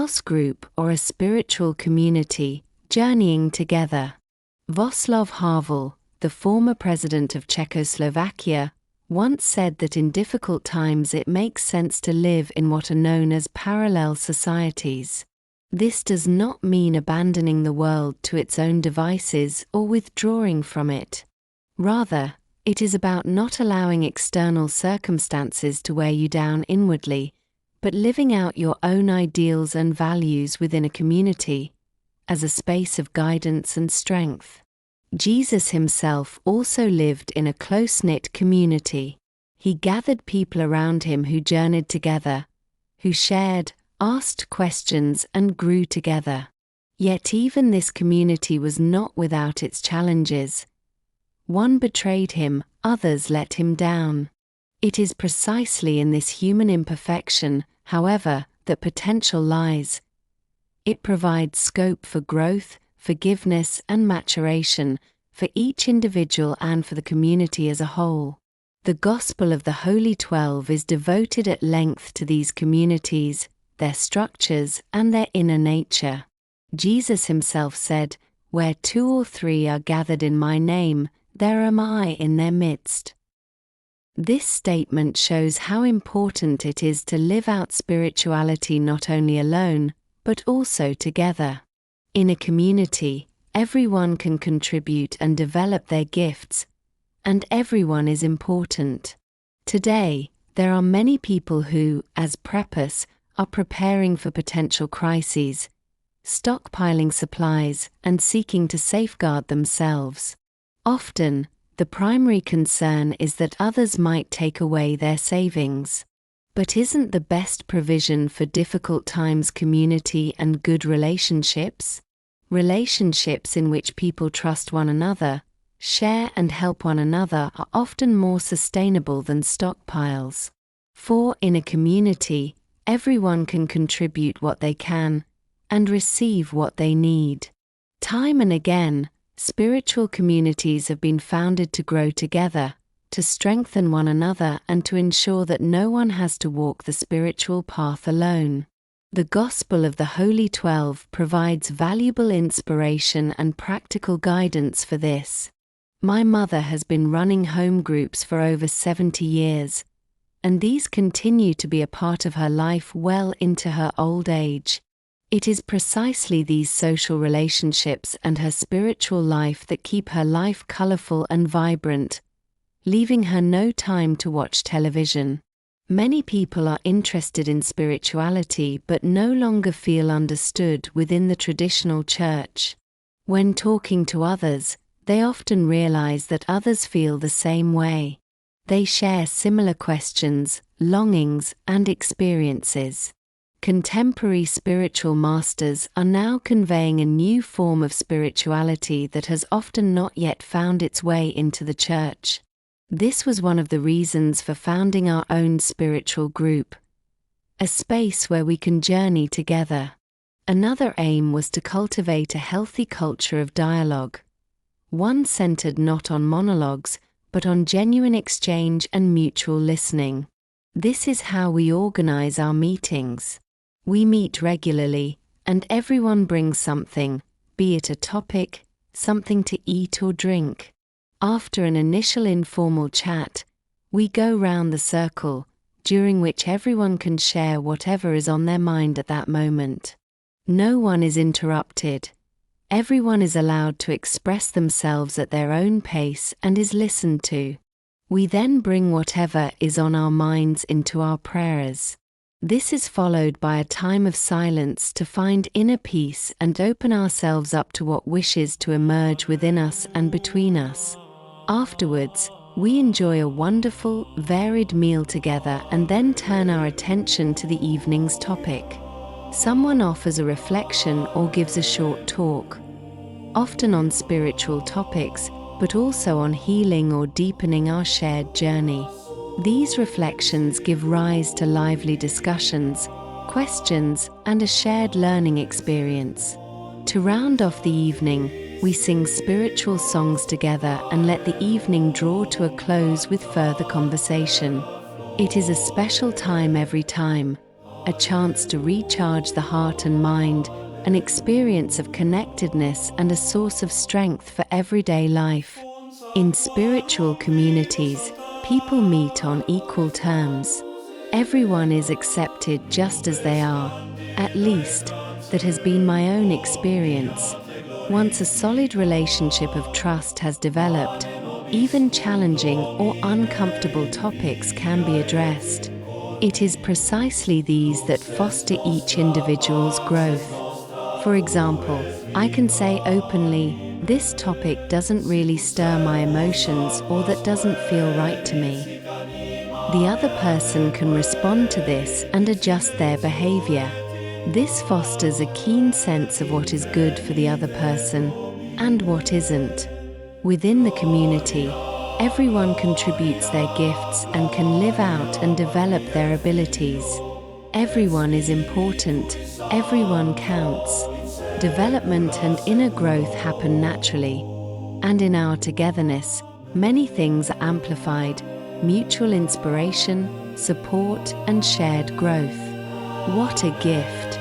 house group or a spiritual community, journeying together. Václav Havel, the former president of Czechoslovakia, once said that in difficult times it makes sense to live in what are known as parallel societies. This does not mean abandoning the world to its own devices or withdrawing from it. Rather, it is about not allowing external circumstances to wear you down inwardly, but living out your own ideals and values within a community, as a space of guidance and strength. Jesus himself also lived in a close-knit community. He gathered people around him who journeyed together, who shared, asked questions, and grew together. Yet even this community was not without its challenges. One betrayed him, others let him down. It is precisely in this human imperfection, however, that potential lies. It provides scope for growth, forgiveness, and maturation, for each individual and for the community as a whole. The Gospel of the Holy 12 is devoted at length to these communities, their structures, and their inner nature. Jesus himself said, "Where 2 or 3 are gathered in my name, there am I in their midst." This statement shows how important it is to live out spirituality not only alone, but also together. In a community, everyone can contribute and develop their gifts, and everyone is important. Today, there are many people who, as preppers, are preparing for potential crises, stockpiling supplies, and seeking to safeguard themselves. Often, the primary concern is that others might take away their savings. But isn't the best provision for difficult times community and good relationships? Relationships in which people trust one another, share and help one another are often more sustainable than stockpiles. For in a community, everyone can contribute what they can and receive what they need. Time and again, spiritual communities have been founded to grow together, to strengthen one another, and to ensure that no one has to walk the spiritual path alone. The Gospel of the Holy 12 provides valuable inspiration and practical guidance for this. My mother has been running home groups for over 70 years, and these continue to be a part of her life well into her old age. It is precisely these social relationships and her spiritual life that keep her life colorful and vibrant, leaving her no time to watch television. Many people are interested in spirituality but no longer feel understood within the traditional church. When talking to others, they often realize that others feel the same way. They share similar questions, longings, and experiences. Contemporary spiritual masters are now conveying a new form of spirituality that has often not yet found its way into the church. This was one of the reasons for founding our own spiritual group, a space where we can journey together. Another aim was to cultivate a healthy culture of dialogue, one centered not on monologues, but on genuine exchange and mutual listening. This is how we organize our meetings. We meet regularly, and everyone brings something, be it a topic, something to eat or drink. After an initial informal chat, we go round the circle, during which everyone can share whatever is on their mind at that moment. No one is interrupted. Everyone is allowed to express themselves at their own pace and is listened to. We then bring whatever is on our minds into our prayers. This is followed by a time of silence to find inner peace and open ourselves up to what wishes to emerge within us and between us. Afterwards, we enjoy a wonderful, varied meal together and then turn our attention to the evening's topic. Someone offers a reflection or gives a short talk, often on spiritual topics, but also on healing or deepening our shared journey. These reflections give rise to lively discussions, questions, and a shared learning experience. To round off the evening, we sing spiritual songs together and let the evening draw to a close with further conversation. It is a special time every time, a chance to recharge the heart and mind, an experience of connectedness and a source of strength for everyday life. In spiritual communities, people meet on equal terms. Everyone is accepted just as they are. At least, that has been my own experience. Once a solid relationship of trust has developed, even challenging or uncomfortable topics can be addressed. It is precisely these that foster each individual's growth. For example, I can say openly, "This topic doesn't really stir my emotions," or "That doesn't feel right to me." The other person can respond to this and adjust their behavior. This fosters a keen sense of what is good for the other person and what isn't. Within the community, everyone contributes their gifts and can live out and develop their abilities. Everyone is important, everyone counts. Development and inner growth happen naturally. And in our togetherness, many things are amplified: mutual inspiration, support, and shared growth. What a gift!